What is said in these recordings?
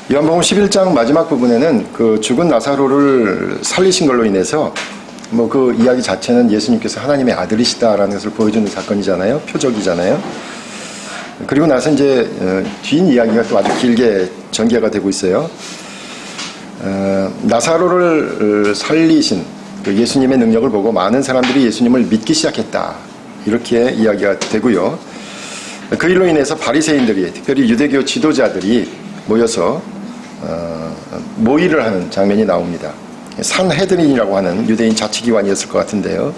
요한복음 11장 마지막 부분에는 그 죽은 나사로를 살리신 걸로 인해서 뭐 그 이야기 자체는 예수님께서 하나님의 아들이시다라는 것을 보여주는 사건이잖아요. 표적이잖아요. 그리고 나서 이제 뒷 이야기가 또 아주 길게 전개가 되고 있어요. 나사로를 살리신 그 예수님의 능력을 보고 많은 사람들이 예수님을 믿기 시작했다. 이렇게 이야기가 되고요. 그 일로 인해서 바리새인들이, 특별히 유대교 지도자들이 모여서 모의를 하는 장면이 나옵니다. 산헤드린이라고 하는 유대인 자치기관이었을 것 같은데요.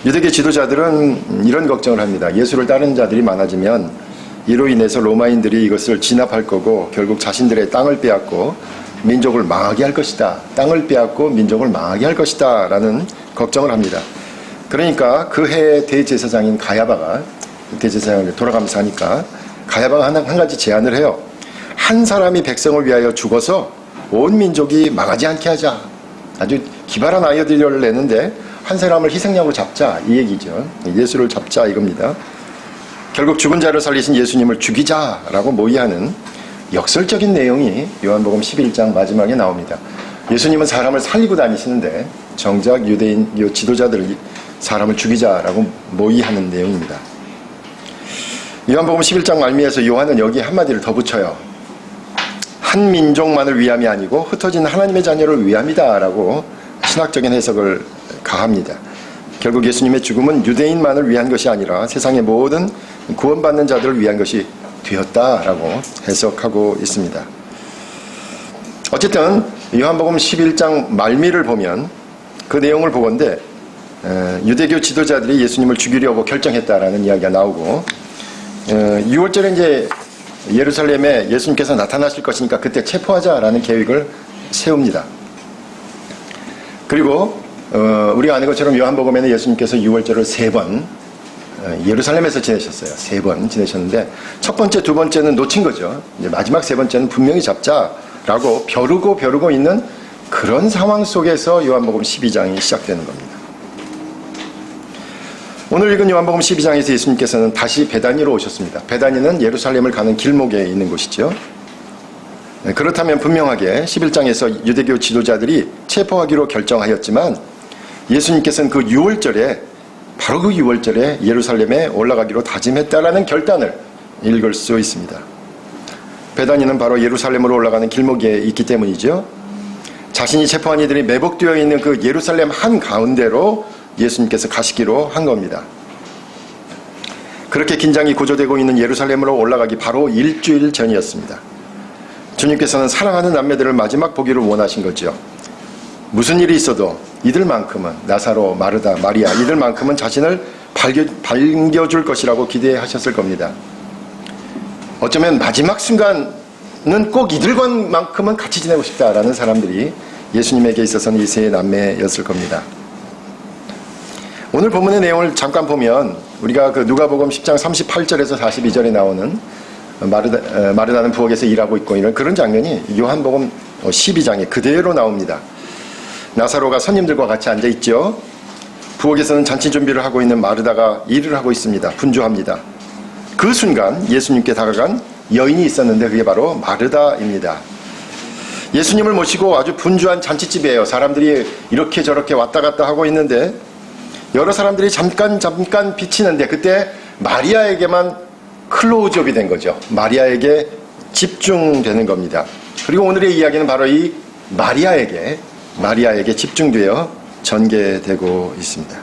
유대교 지도자들은 이런 걱정을 합니다. 예수를 따르는 자들이 많아지면 이로 인해서 로마인들이 이것을 진압할 거고 결국 자신들의 땅을 빼앗고 민족을 망하게 할 것이다. 땅을 빼앗고 민족을 망하게 할 것이다. 라는 걱정을 합니다. 그러니까 그 해 대제사장인 가야바가, 대제사장을 돌아가면서 하니까 가야바가 한 가지 제안을 해요. 한 사람이 백성을 위하여 죽어서 온 민족이 망하지 않게 하자. 아주 기발한 아이디어를 내는데 한 사람을 희생양으로 잡자, 이 얘기죠. 예수를 잡자 이겁니다. 결국 죽은 자를 살리신 예수님을 죽이자라고 모의하는 역설적인 내용이 요한복음 11장 마지막에 나옵니다. 예수님은 사람을 살리고 다니시는데 정작 유대인 지도자들이 사람을 죽이자라고 모의하는 내용입니다. 요한복음 11장 말미에서 요한은 여기 한마디를 더 붙여요. 한 민족만을 위함이 아니고 흩어진 하나님의 자녀를 위함이다 라고 신학적인 해석을 가합니다. 결국 예수님의 죽음은 유대인만을 위한 것이 아니라 세상의 모든 구원받는 자들을 위한 것이 되었다라고 해석하고 있습니다. 어쨌든 요한복음 11장 말미를 보면 그 내용을 보건대 유대교 지도자들이 예수님을 죽이려고 결정했다라는 이야기가 나오고 6월절에 이제 예루살렘에 예수님께서 나타나실 것이니까 그때 체포하자라는 계획을 세웁니다. 그리고 우리가 아는 것처럼 요한복음에는 예수님께서 6월절을 3번 예루살렘에서 지내셨어요. 3번 지내셨는데 첫 번째, 두 번째는 놓친 거죠. 이제 마지막 세 번째는 분명히 잡자라고 벼르고 있는 그런 상황 속에서 요한복음 12장이 시작되는 겁니다. 오늘 읽은 요한복음 12장에서 예수님께서는 다시 베다니로 오셨습니다. 베다니는 예루살렘을 가는 길목에 있는 곳이죠. 그렇다면 분명하게 11장에서 유대교 지도자들이 체포하기로 결정하였지만 예수님께서는 그 6월절에 바로 그 6월절에 예루살렘에 올라가기로 다짐했다라는 결단을 읽을 수 있습니다. 베다니는 바로 예루살렘으로 올라가는 길목에 있기 때문이죠. 자신이 체포한 이들이 매복되어 있는 그 예루살렘 한가운데로 예수님께서 가시기로 한 겁니다. 그렇게 긴장이 고조되고 있는 예루살렘으로 올라가기 바로 일주일 전이었습니다. 주님께서는 사랑하는 남매들을 마지막 보기를 원하신 거죠. 무슨 일이 있어도 이들만큼은, 나사로, 마르다, 마리아, 이들만큼은 자신을 반겨줄 것이라고 기대하셨을 겁니다. 어쩌면 마지막 순간은 꼭 이들과만큼은 같이 지내고 싶다라는 사람들이 예수님에게 있어서는 이 세 남매였을 겁니다. 오늘 본문의 내용을 잠깐 보면 우리가 그 누가복음 10장 38절에서 42절에 나오는 마르다는 부엌에서 일하고 있고 이런 그런 장면이 요한복음 12장에 그대로 나옵니다. 나사로가 손님들과 같이 앉아 있죠. 부엌에서는 잔치 준비를 하고 있는 마르다가 일을 하고 있습니다. 분주합니다. 그 순간 예수님께 다가간 여인이 있었는데 그게 바로 마르다입니다. 예수님을 모시고 아주 분주한 잔치집이에요. 사람들이 이렇게 저렇게 왔다 갔다 하고 있는데 여러 사람들이 잠깐 비치는데 그때 마리아에게만 클로즈업이 된 거죠. 마리아에게 집중되는 겁니다. 그리고 오늘의 이야기는 바로 이 마리아에게 집중되어 전개되고 있습니다.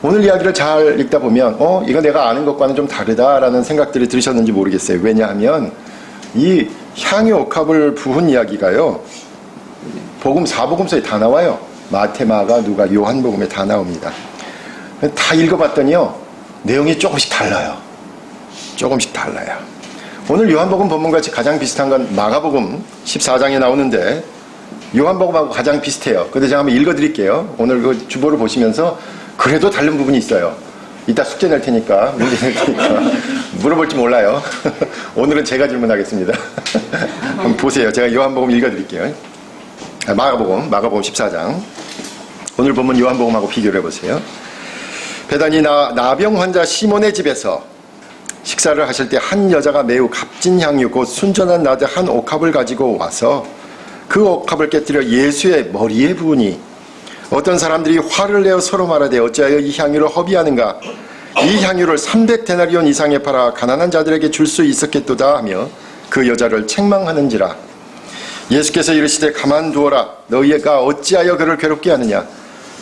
오늘 이야기를 잘 읽다 보면 이거 내가 아는 것과는 좀 다르다라는 생각들이 들으셨는지 모르겠어요. 왜냐하면 이 향유 옥합을 부은 이야기가요. 사복음서에 다 나와요. 마태, 마가, 누가, 요한복음에 다 나옵니다. 다 읽어봤더니요. 내용이 조금씩 달라요. 오늘 요한복음 본문과 가장 비슷한 건 마가복음 14장에 나오는데 요한복음하고 가장 비슷해요. 근데 제가 한번 읽어드릴게요. 오늘 그 주보를 보시면서 그래도 다른 부분이 있어요. 이따 숙제 낼 테니까, 문제 낼 테니까 물어볼지 몰라요. 오늘은 제가 질문하겠습니다. 한번 보세요. 제가 요한복음 읽어드릴게요. 마가복음 14장. 오늘 본문 요한복음하고 비교를 해보세요. 베다니 나병 환자 시몬의 집에서 식사를 하실 때 한 여자가 매우 값진 향유 곧 순전한 나드 한 옥합을 가지고 와서 그 옥합을 깨뜨려 예수의 머리에 부으니 어떤 사람들이 화를 내어 서로 말하되 어찌하여 이 향유를 허비하는가 이 향유를 300데나리온 이상에 팔아 가난한 자들에게 줄 수 있었겠도다 하며 그 여자를 책망하는지라. 예수께서 이르시되 가만두어라 너희가 어찌하여 그를 괴롭게 하느냐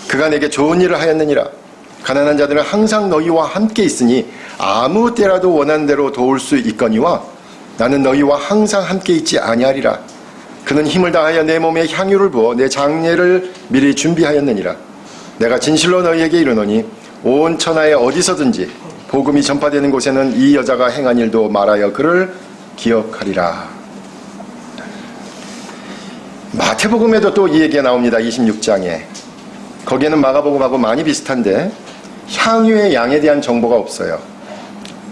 그가 내게 좋은 일을 하였느니라. 가난한 자들은 항상 너희와 함께 있으니 아무 때라도 원하는 대로 도울 수 있거니와 나는 너희와 항상 함께 있지 아니하리라. 그는 힘을 다하여 내 몸에 향유를 부어 내 장례를 미리 준비하였느니라. 내가 진실로 너희에게 이르노니 온 천하에 어디서든지 복음이 전파되는 곳에는 이 여자가 행한 일도 말하여 그를 기억하리라. 마태복음에도 또 이 얘기가 나옵니다. 26장에. 거기에는 마가복음하고 많이 비슷한데 향유의 양에 대한 정보가 없어요.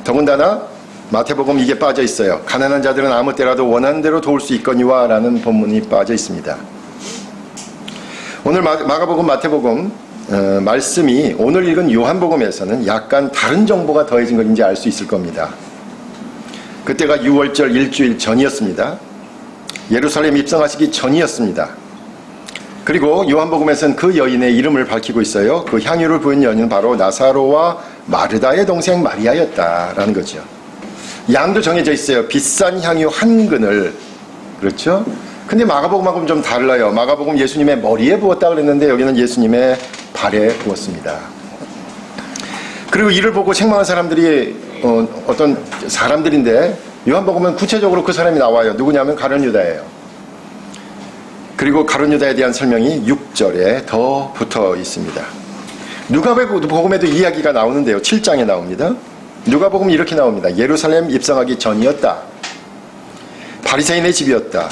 더군다나 마태복음 이게 빠져 있어요. 가난한 자들은 아무 때라도 원하는 대로 도울 수 있거니와 라는 본문이 빠져 있습니다. 오늘 마가복음 마태복음 말씀이 오늘 읽은 요한복음에서는 약간 다른 정보가 더해진 것인지 알 수 있을 겁니다. 그때가 6월절 일주일 전이었습니다. 예루살렘 입성하시기 전이었습니다. 그리고 요한복음에서는 그 여인의 이름을 밝히고 있어요. 그 향유를 부은 여인은 바로 나사로와 마르다의 동생 마리아였다라는 거죠. 양도 정해져 있어요. 비싼 향유 한 근을. 그렇죠? 근데 마가복음하고는 좀 달라요. 마가복음 예수님의 머리에 부었다 그랬는데 여기는 예수님의 발에 부었습니다. 그리고 이를 보고 책망한 사람들이 어떤 사람들인데 요한복음은 구체적으로 그 사람이 나와요. 누구냐면 가룟 유다예요. 그리고 가룟 유다에 대한 설명이 6절에 더 붙어 있습니다. 누가복음에도 이야기가 나오는데요. 7장에 나옵니다. 누가복음 이렇게 나옵니다. 예루살렘 입성하기 전이었다. 바리새인의 집이었다.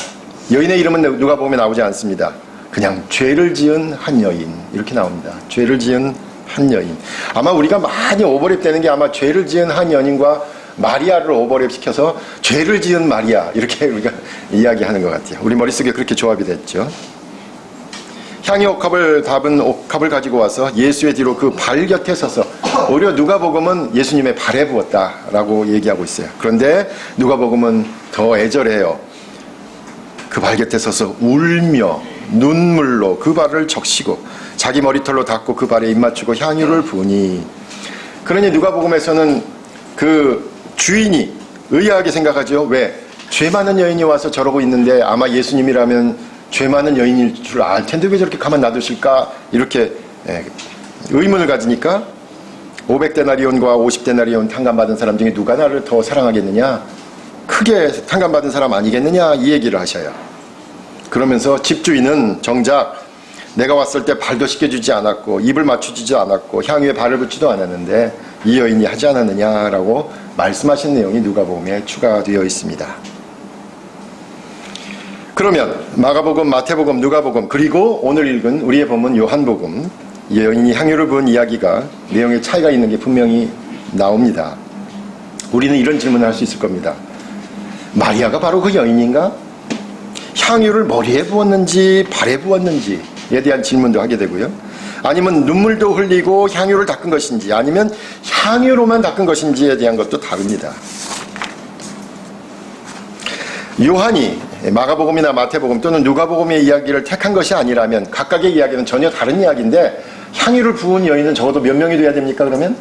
여인의 이름은 누가복음에 나오지 않습니다. 그냥 죄를 지은 한 여인 이렇게 나옵니다. 죄를 지은 한 여인. 아마 우리가 많이 오버랩되는 게 아마 죄를 지은 한 여인과 마리아를 오버랩시켜서 죄를 지은 마리아 이렇게 우리가 이야기하는 것 같아요. 우리 머릿속에 그렇게 조합이 됐죠. 향유 옥합을 담은 옥합을 가지고 와서 예수의 뒤로 그 발 곁에 서서 오히려 누가복음은 예수님의 발에 부었다라고 얘기하고 있어요. 그런데 누가복음은 더 애절해요. 그 발 곁에 서서 울며 눈물로 그 발을 적시고 자기 머리털로 닦고 그 발에 입 맞추고 향유를 부으니. 그러니 누가복음에서는 그 주인이 의아하게 생각하죠. 왜? 죄 많은 여인이 와서 저러고 있는데 아마 예수님이라면 죄 많은 여인일 줄 알 텐데 왜 저렇게 가만 놔두실까? 이렇게 의문을 가지니까 500데나리온과 50데나리온 탕감받은 사람 중에 누가 나를 더 사랑하겠느냐? 크게 탕감받은 사람 아니겠느냐? 이 얘기를 하셔요. 그러면서 집주인은 정작 내가 왔을 때 발도 씻겨주지 않았고 입을 맞춰주지 않았고 향유에 발을 붙이지도 않았는데 이 여인이 하지 않았느냐라고 말씀하신 내용이 누가복음에 추가되어 있습니다. 그러면 마가복음, 마태복음, 누가복음 그리고 오늘 읽은 우리의 본문 요한복음 여인이 향유를 부은 이야기가 내용에 차이가 있는 게 분명히 나옵니다. 우리는 이런 질문을 할 수 있을 겁니다. 마리아가 바로 그 여인인가? 향유를 머리에 부었는지 발에 부었는지에 대한 질문도 하게 되고요. 아니면 눈물도 흘리고 향유를 닦은 것인지 아니면 향유로만 닦은 것인지에 대한 것도 다릅니다. 요한이 마가복음이나 마태복음 또는 누가복음의 이야기를 택한 것이 아니라면 각각의 이야기는 전혀 다른 이야기인데 향유를 부은 여인은 적어도 몇 명이 돼야 됩니까? 그러면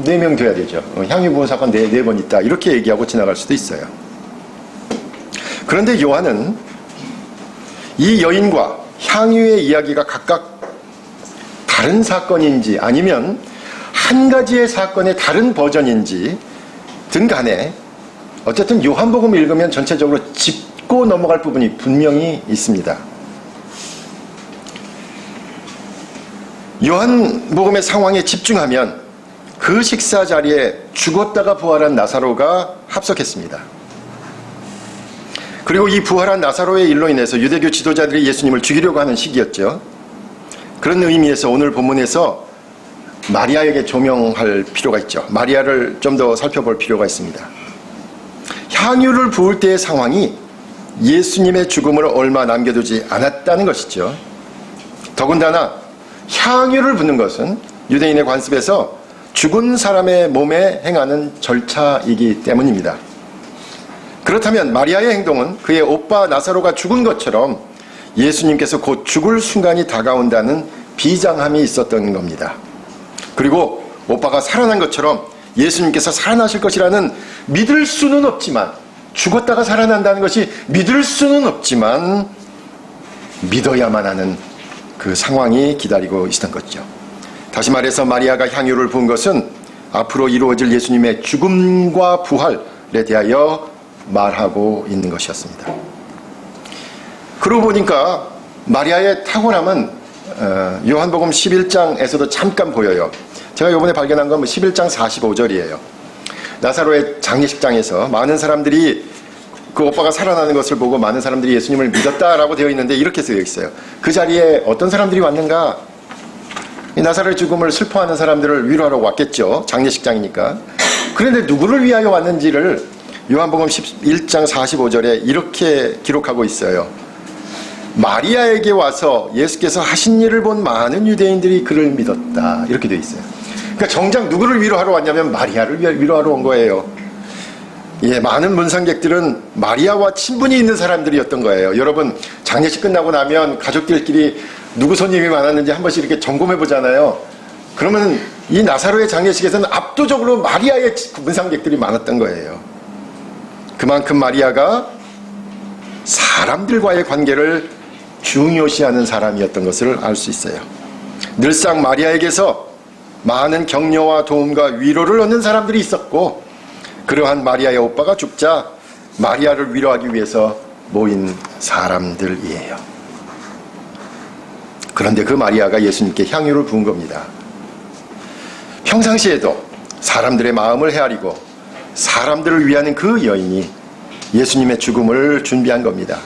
4명 돼야 되죠. 향유 부은 사건 4번 있다 이렇게 얘기하고 지나갈 수도 있어요. 그런데 요한은 이 여인과 향유의 이야기가 각각 다른 사건인지 아니면 한 가지의 사건의 다른 버전인지 든 간에 어쨌든 요한복음을 읽으면 전체적으로 짚고 넘어갈 부분이 분명히 있습니다. 요한복음의 상황에 집중하면 그 식사 자리에 죽었다가 부활한 나사로가 합석했습니다. 그리고 이 부활한 나사로의 일로 인해서 유대교 지도자들이 예수님을 죽이려고 하는 시기였죠. 그런 의미에서 오늘 본문에서 마리아에게 조명할 필요가 있죠. 마리아를 좀 더 살펴볼 필요가 있습니다. 향유를 부을 때의 상황이 예수님의 죽음을 얼마 남겨두지 않았다는 것이죠. 더군다나 향유를 붓는 것은 유대인의 관습에서 죽은 사람의 몸에 행하는 절차이기 때문입니다. 그렇다면 마리아의 행동은 그의 오빠 나사로가 죽은 것처럼 예수님께서 곧 죽을 순간이 다가온다는 비장함이 있었던 겁니다. 그리고 오빠가 살아난 것처럼 예수님께서 살아나실 것이라는 믿을 수는 없지만, 죽었다가 살아난다는 것이 믿을 수는 없지만 믿어야만 하는 그 상황이 기다리고 있었던 거죠. 다시 말해서 마리아가 향유를 부은 것은 앞으로 이루어질 예수님의 죽음과 부활에 대하여 말하고 있는 것이었습니다. 그러고 보니까 마리아의 탁월함은 요한복음 11장에서도 잠깐 보여요. 제가 이번에 발견한 건 11장 45절이에요. 나사로의 장례식장에서 많은 사람들이 그 오빠가 살아나는 것을 보고 많은 사람들이 예수님을 믿었다라고 되어 있는데 이렇게 쓰여 있어요. 그 자리에 어떤 사람들이 왔는가? 이 나사로의 죽음을 슬퍼하는 사람들을 위로하러 왔겠죠. 장례식장이니까. 그런데 누구를 위하여 왔는지를 요한복음 11장 45절에 이렇게 기록하고 있어요. 마리아에게 와서 예수께서 하신 일을 본 많은 유대인들이 그를 믿었다. 이렇게 되어 있어요. 그러니까 정작 누구를 위로하러 왔냐면 마리아를 위로하러 온 거예요. 예, 많은 문상객들은 마리아와 친분이 있는 사람들이었던 거예요. 여러분, 장례식 끝나고 나면 가족들끼리 누구 손님이 많았는지 한 번씩 이렇게 점검해 보잖아요. 그러면 이 나사로의 장례식에서는 압도적으로 마리아의 문상객들이 많았던 거예요. 그만큼 마리아가 사람들과의 관계를 중요시하는 사람이었던 것을 알 수 있어요. 늘상 마리아에게서 많은 격려와 도움과 위로를 얻는 사람들이 있었고, 그러한 마리아의 오빠가 죽자 마리아를 위로하기 위해서 모인 사람들이에요. 그런데 그 마리아가 예수님께 향유를 부은 겁니다. 평상시에도 사람들의 마음을 헤아리고 사람들을 위하는 그 여인이 예수님의 죽음을 준비한 겁니다.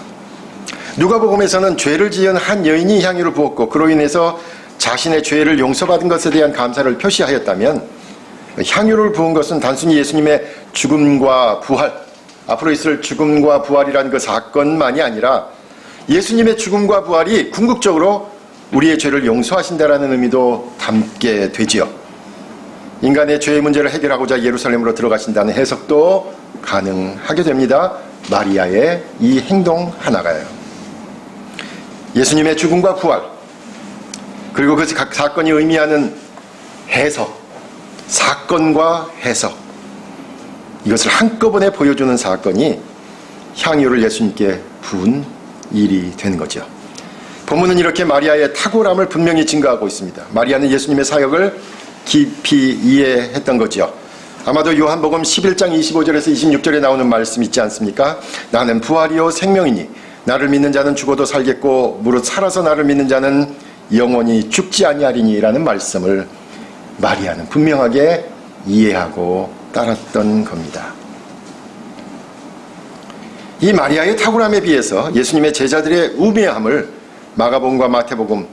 누가복음에서는 죄를 지은 한 여인이 향유를 부었고 그로 인해서 자신의 죄를 용서받은 것에 대한 감사를 표시하였다면, 향유를 부은 것은 단순히 예수님의 죽음과 부활, 앞으로 있을 죽음과 부활이라는 그 사건만이 아니라 예수님의 죽음과 부활이 궁극적으로 우리의 죄를 용서하신다라는 의미도 담게 되지요. 인간의 죄의 문제를 해결하고자 예루살렘으로 들어가신다는 해석도 가능하게 됩니다. 마리아의 이 행동 하나가요. 예수님의 죽음과 부활, 그리고 그 각 사건이 의미하는 해석, 사건과 해석, 이것을 한꺼번에 보여주는 사건이 향유를 예수님께 부은 일이 되는 거죠. 본문은 이렇게 마리아의 탁월함을 분명히 증거하고 있습니다. 마리아는 예수님의 사역을 깊이 이해했던 거죠. 아마도 요한복음 11장 25절에서 26절에 나오는 말씀 있지 않습니까? 나는 부활이요 생명이니 나를 믿는 자는 죽어도 살겠고 무릇 살아서 나를 믿는 자는 영원히 죽지 아니하리니 라는 말씀을 마리아는 분명하게 이해하고 따랐던 겁니다. 이 마리아의 탁월함에 비해서 예수님의 제자들의 우매함을 마가복음과 마태복음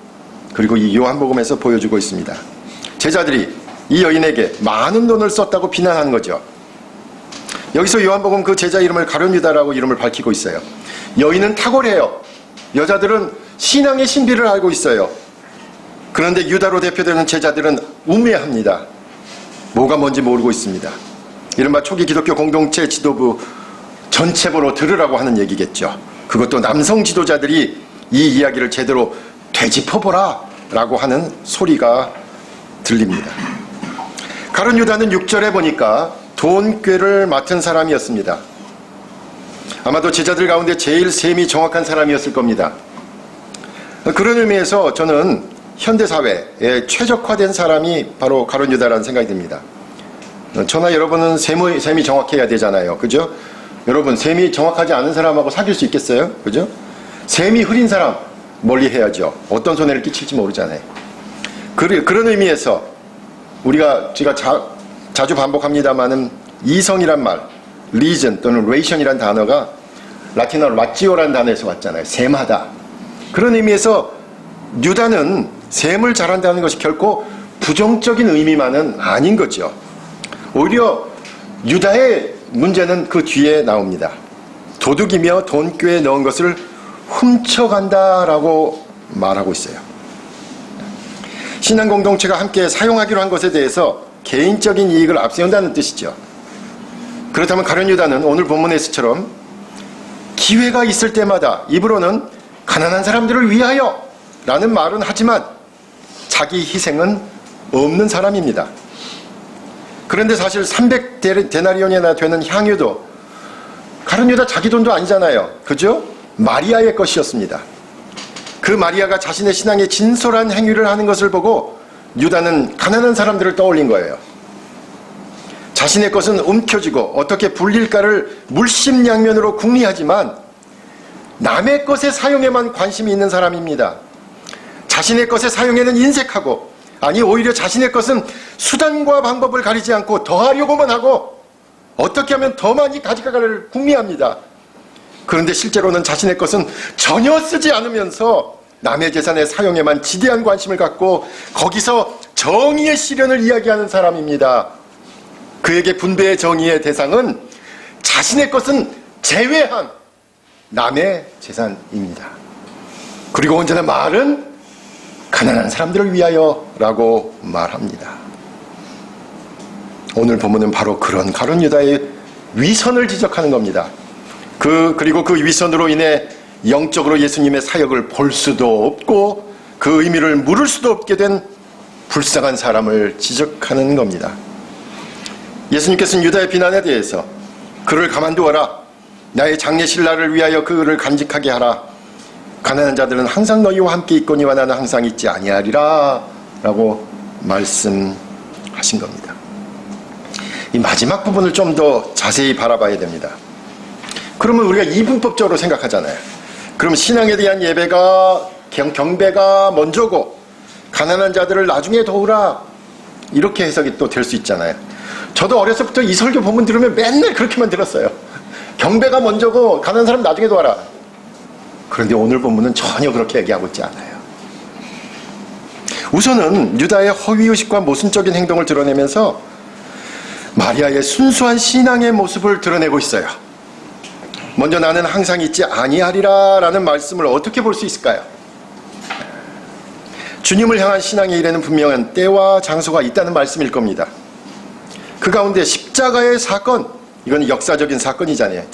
그리고 이 요한복음에서 보여주고 있습니다. 제자들이 이 여인에게 많은 돈을 썼다고 비난하는 거죠. 여기서 요한복음 그 제자 이름을 가룟 유다라고 이름을 밝히고 있어요. 여인은 탁월해요. 여자들은 신앙의 신비를 알고 있어요. 그런데 유다로 대표되는 제자들은 우매합니다. 뭐가 뭔지 모르고 있습니다. 이른바 초기 기독교 공동체 지도부 전체보로 들으라고 하는 얘기겠죠. 그것도 남성 지도자들이 이 이야기를 제대로 되짚어보라 라고 하는 소리가 들립니다. 가룟 유다는 6절에 보니까 돈꾀를 맡은 사람이었습니다. 아마도 제자들 가운데 제일 셈이 정확한 사람이었을 겁니다. 그런 의미에서 저는 현대사회에 최적화된 사람이 바로 가룟 유다라는 생각이 듭니다. 저나 여러분은 셈이 정확해야 되잖아요. 그죠? 여러분, 셈이 정확하지 않은 사람하고 사귈 수 있겠어요? 그죠? 셈이 흐린 사람 멀리 해야죠. 어떤 손해를 끼칠지 모르잖아요. 그런 의미에서 제가 자주 반복합니다만은 이성이란 말, reason 또는 ration이란 단어가 라틴어로 ratio라는 단어에서 왔잖아요. 셈하다. 그런 의미에서 유다는 셈을 잘한다는 것이 결코 부정적인 의미만은 아닌 거죠. 오히려 유다의 문제는 그 뒤에 나옵니다. 도둑이며 돈꾀에 넣은 것을 훔쳐간다라고 말하고 있어요. 신앙 공동체가 함께 사용하기로 한 것에 대해서 개인적인 이익을 앞세운다는 뜻이죠. 그렇다면 가룟 유다는 오늘 본문에서처럼 기회가 있을 때마다 입으로는 가난한 사람들을 위하여 라는 말은 하지만 자기 희생은 없는 사람입니다. 그런데 사실 300데나리온이나 되는 향유도 가룟 유다 자기 돈도 아니잖아요. 그죠? 마리아의 것이었습니다. 그 마리아가 자신의 신앙에 진솔한 행위를 하는 것을 보고 유다는 가난한 사람들을 떠올린 거예요. 자신의 것은 움켜쥐고 어떻게 불릴까를 물심양면으로 궁리하지만 남의 것의 사용에만 관심이 있는 사람입니다. 자신의 것의 사용에는 인색하고, 아니 오히려 자신의 것은 수단과 방법을 가리지 않고 더하려고만 하고 어떻게 하면 더 많이 가져가기를 궁리합니다. 그런데 실제로는 자신의 것은 전혀 쓰지 않으면서 남의 재산의 사용에만 지대한 관심을 갖고 거기서 정의의 시련을 이야기하는 사람입니다. 그에게 분배의 정의의 대상은 자신의 것은 제외한 남의 재산입니다. 그리고 언제나 말은 가난한 사람들을 위하여 라고 말합니다. 오늘 본문은 바로 그런 가룟 유다의 위선을 지적하는 겁니다. 그리고 그 위선으로 인해 영적으로 예수님의 사역을 볼 수도 없고 그 의미를 물을 수도 없게 된 불쌍한 사람을 지적하는 겁니다. 예수님께서는 유다의 비난에 대해서 그를 가만두어라. 나의 장례신라를 위하여 그를 간직하게 하라. 가난한 자들은 항상 너희와 함께 있거니와 나는 항상 있지 아니하리라 라고 말씀하신 겁니다. 이 마지막 부분을 좀 더 자세히 바라봐야 됩니다. 그러면 우리가 이분법적으로 생각하잖아요. 그럼 신앙에 대한 예배가 경배가 먼저고 가난한 자들을 나중에 도우라, 이렇게 해석이 또 될 수 있잖아요. 저도 어려서부터 이 설교 본문 들으면 맨날 그렇게만 들었어요. 경배가 먼저고 가난한 사람 나중에 도와라. 그런데 오늘 본문은 전혀 그렇게 얘기하고 있지 않아요. 우선은 유다의 허위의식과 모순적인 행동을 드러내면서 마리아의 순수한 신앙의 모습을 드러내고 있어요. 먼저 나는 항상 있지 아니하리라 라는 말씀을 어떻게 볼 수 있을까요? 주님을 향한 신앙의 일에는 분명한 때와 장소가 있다는 말씀일 겁니다. 그 가운데 십자가의 사건, 이건 역사적인 사건이잖아요.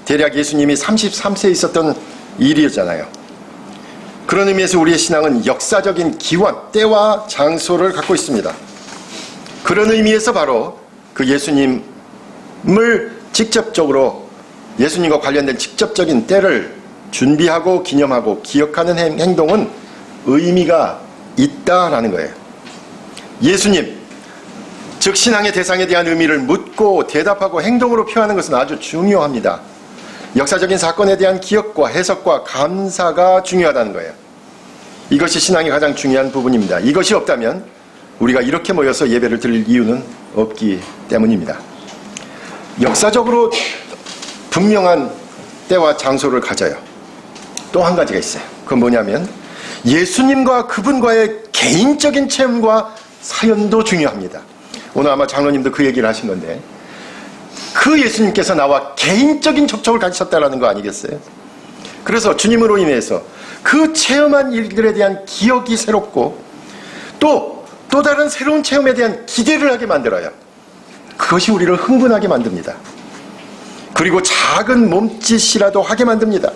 대략 예수님이 33세에 있었던 일이었잖아요. 그런 의미에서 우리의 신앙은 역사적인 기원, 때와 장소를 갖고 있습니다. 그런 의미에서 바로 그 예수님을 직접적으로, 예수님과 관련된 직접적인 때를 준비하고 기념하고 기억하는 행동은 의미가 있다라는 거예요. 예수님, 즉 신앙의 대상에 대한 의미를 묻고 대답하고 행동으로 표하는 것은 아주 중요합니다. 역사적인 사건에 대한 기억과 해석과 감사가 중요하다는 거예요. 이것이 신앙의 가장 중요한 부분입니다. 이것이 없다면 우리가 이렇게 모여서 예배를 드릴 이유는 없기 때문입니다. 역사적으로 분명한 때와 장소를 가져요. 또 한 가지가 있어요. 그건 뭐냐면 예수님과 그분과의 개인적인 체험과 사연도 중요합니다. 오늘 아마 장로님도 그 얘기를 하신 건데, 그 예수님께서 나와 개인적인 접촉을 가지셨다는 거 아니겠어요? 그래서 주님으로 인해서 그 체험한 일들에 대한 기억이 새롭고 또 다른 새로운 체험에 대한 기대를 하게 만들어요. 그것이 우리를 흥분하게 만듭니다. 그리고 작은 몸짓이라도 하게 만듭니다.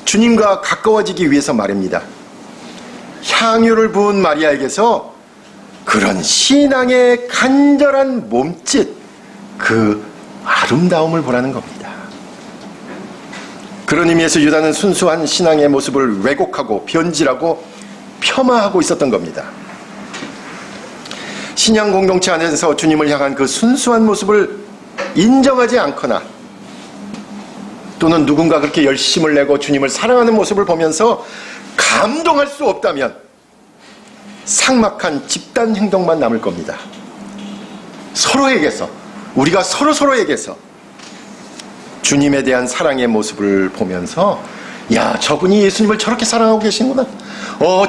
주님과 가까워지기 위해서 말입니다. 향유를 부은 마리아에게서 그런 신앙의 간절한 몸짓, 그 아름다움을 보라는 겁니다. 그런 의미에서 유다는 순수한 신앙의 모습을 왜곡하고 변질하고 폄하하고 있었던 겁니다. 신앙 공동체 안에서 주님을 향한 그 순수한 모습을 인정하지 않거나 또는 누군가 그렇게 열심을 내고 주님을 사랑하는 모습을 보면서 감동할 수 없다면 삭막한 집단 행동만 남을 겁니다. 서로에게서, 우리가 서로에게서 주님에 대한 사랑의 모습을 보면서, 야, 저분이 예수님을 저렇게 사랑하고 계시구나,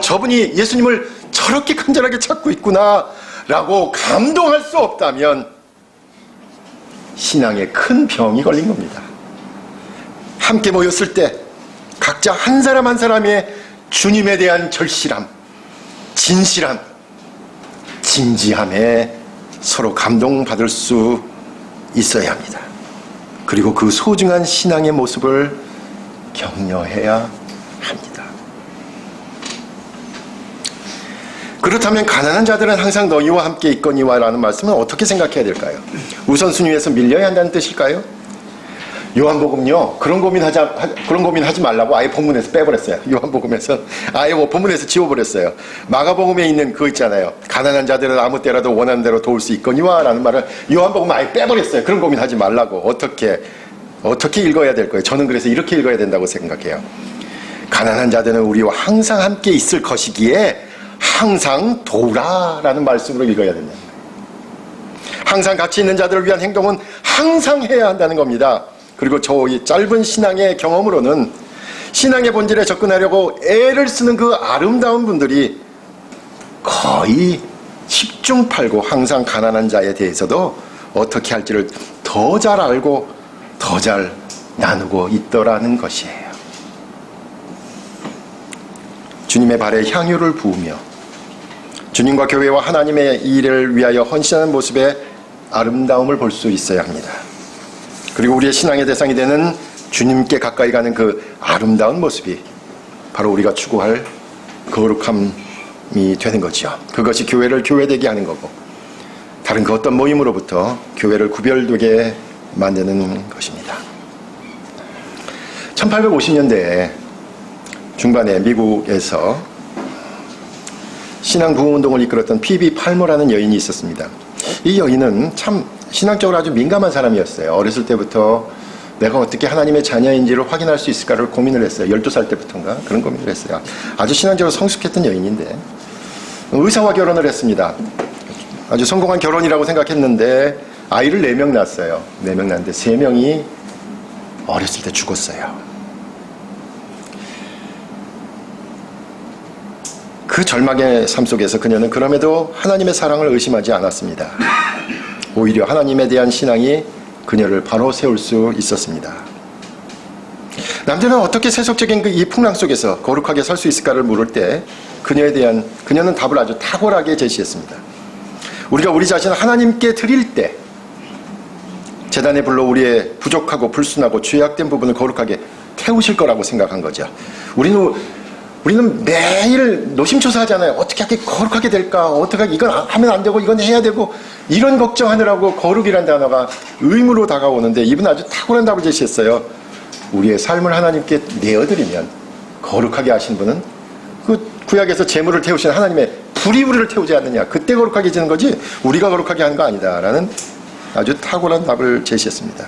저분이 예수님을 저렇게 간절하게 찾고 있구나 라고 감동할 수 없다면 신앙에 큰 병이 걸린 겁니다. 함께 모였을 때 각자 한 사람 한 사람의 주님에 대한 절실함, 진실함, 진지함에 서로 감동받을 수 있어야 합니다. 그리고 그 소중한 신앙의 모습을 격려해야 합니다. 그렇다면 가난한 자들은 항상 너희와 함께 있거니와 라는 말씀은 어떻게 생각해야 될까요? 우선순위에서 밀려야 한다는 뜻일까요? 요한복음요, 그런 고민하지 말라고 아예 본문에서 빼버렸어요. 요한복음에서 아예 본문에서 지워버렸어요. 마가복음에 있는 그거 있잖아요. 가난한 자들은 아무 때라도 원하는 대로 도울 수 있거니와 라는 말을 요한복음 아예 빼버렸어요. 그런 고민하지 말라고. 어떻게 읽어야 될 거예요? 저는 그래서 이렇게 읽어야 된다고 생각해요. 가난한 자들은 우리와 항상 함께 있을 것이기에 항상 도우라 라는 말씀으로 읽어야 된다. 항상 같이 있는 자들을 위한 행동은 항상 해야 한다는 겁니다. 그리고 저희 짧은 신앙의 경험으로는 신앙의 본질에 접근하려고 애를 쓰는 그 아름다운 분들이 거의 10중 8구 항상 가난한 자에 대해서도 어떻게 할지를 더 잘 알고 더 잘 나누고 있더라는 것이에요. 주님의 발에 향유를 부으며 주님과 교회와 하나님의 일을 위하여 헌신하는 모습의 아름다움을 볼 수 있어야 합니다. 그리고 우리의 신앙의 대상이 되는 주님께 가까이 가는 그 아름다운 모습이 바로 우리가 추구할 거룩함이 되는 거죠. 그것이 교회를 교회되게 하는 거고 다른 그 어떤 모임으로부터 교회를 구별되게 만드는 것입니다. 1850년대 중반에 미국에서 신앙 부흥운동을 이끌었던 P.B. 팔머라는 여인이 있었습니다. 이 여인은 참 신앙적으로 아주 민감한 사람이었어요. 어렸을 때부터 내가 어떻게 하나님의 자녀인지를 확인할 수 있을까를 고민을 했어요. 12살 때부터인가 그런 고민을 했어요. 아주 신앙적으로 성숙했던 여인인데 의사와 결혼을 했습니다. 아주 성공한 결혼이라고 생각했는데 아이를 4명 낳았어요. 4명 낳았는데 3명이 어렸을 때 죽었어요. 그 절망의 삶 속에서 그녀는 그럼에도 하나님의 사랑을 의심하지 않았습니다. 오히려 하나님에 대한 신앙이 그녀를 바로 세울 수 있었습니다. 남자는 어떻게 세속적인 이 풍랑 속에서 거룩하게 살 수 있을까를 물을 때 그녀는 답을 아주 탁월하게 제시했습니다. 우리가 우리 자신을 하나님께 드릴 때 제단에 불러 우리의 부족하고 불순하고 죄악된 부분을 거룩하게 태우실 거라고 생각한 거죠. 우리는 매일 노심초사하잖아요. 어떻게 하게 거룩하게 될까? 어떻게 이건 하면 안 되고 이건 해야 되고 이런 걱정하느라고 거룩이란 단어가 의무로 다가오는데 이분은 아주 탁월한 답을 제시했어요. 우리의 삶을 하나님께 내어드리면 거룩하게 하신 분은 그 구약에서 재물을 태우시는 하나님의 불이 우리를 태우지 않느냐. 그때 거룩하게지는 거지 우리가 거룩하게 하는 거 아니다. 라는 아주 탁월한 답을 제시했습니다.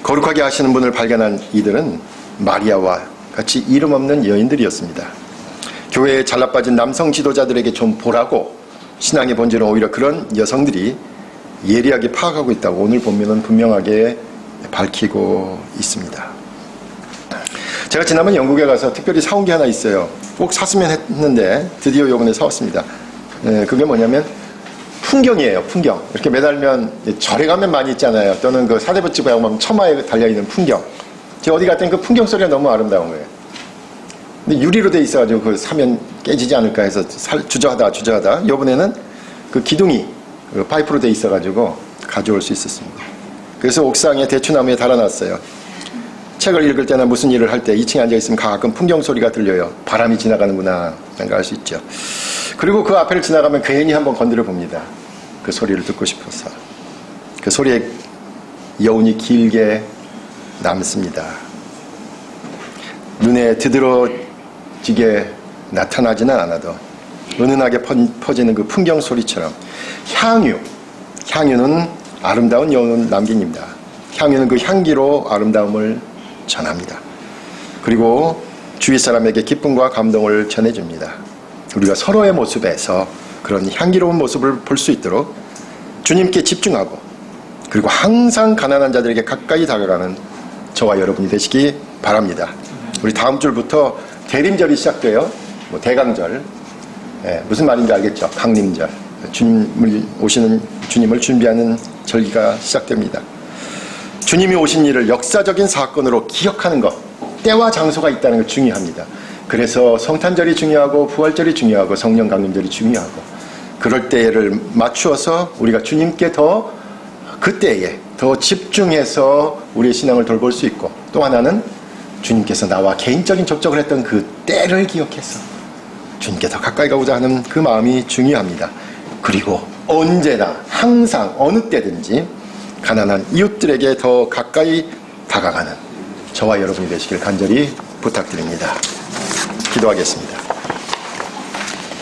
거룩하게 하시는 분을 발견한 이들은 마리아와 같이 이름 없는 여인들이었습니다. 교회에 잘나빠진 남성 지도자들에게 좀 보라고 신앙의 본질은 오히려 그런 여성들이 예리하게 파악하고 있다고 오늘 본문은 분명하게 밝히고 있습니다. 제가 지난번 영국에 가서 특별히 사온 게 하나 있어요. 꼭 샀으면 했는데 드디어 요번에 사왔습니다. 그게 뭐냐면 풍경이에요. 풍경. 이렇게 매달면 절에 가면 많이 있잖아요. 또는 그 사대부집에 가면 처마에 달려있는 풍경. 제가 어디 갔더니 그 풍경 소리가 너무 아름다운 거예요. 근데 유리로 돼 있어가지고 그걸 사면 깨지지 않을까 해서 주저하다 이번에는 그 기둥이 그 파이프로 돼 있어가지고 가져올 수 있었습니다. 그래서 옥상에 대추나무에 달아놨어요. 책을 읽을 때나 무슨 일을 할 때 2층에 앉아있으면 가끔 풍경 소리가 들려요. 바람이 지나가는구나 생각할 수 있죠. 그리고 그 앞에를 지나가면 괜히 한번 건드려 봅니다. 그 소리를 듣고 싶어서. 그 소리의 여운이 길게 남습니다. 눈에 드드러지게 나타나지는 않아도 은은하게 퍼지는 그 풍경 소리처럼 향유는 아름다운 여운을 남깁니다. 향유는 그 향기로 아름다움을 전합니다. 그리고 주위 사람에게 기쁨과 감동을 전해줍니다. 우리가 서로의 모습에서 그런 향기로운 모습을 볼 수 있도록 주님께 집중하고 그리고 항상 가난한 자들에게 가까이 다가가는 저와 여러분이 되시기 바랍니다. 우리 다음 주부터 대림절이 시작돼요. 대강절. 무슨 말인지 알겠죠? 강림절. 오시는 주님을 준비하는 절기가 시작됩니다. 주님이 오신 일을 역사적인 사건으로 기억하는 것, 때와 장소가 있다는 게 중요합니다. 그래서 성탄절이 중요하고 부활절이 중요하고 성령 강림절이 중요하고 그럴 때를 맞추어서 우리가 주님께 그때에 더 집중해서 우리의 신앙을 돌볼 수 있고, 또 하나는 주님께서 나와 개인적인 접촉을 했던 그 때를 기억해서 주님께 더 가까이 가고자 하는 그 마음이 중요합니다. 그리고 언제나 항상 어느 때든지 가난한 이웃들에게 더 가까이 다가가는 저와 여러분이 되시길 간절히 부탁드립니다. 기도하겠습니다.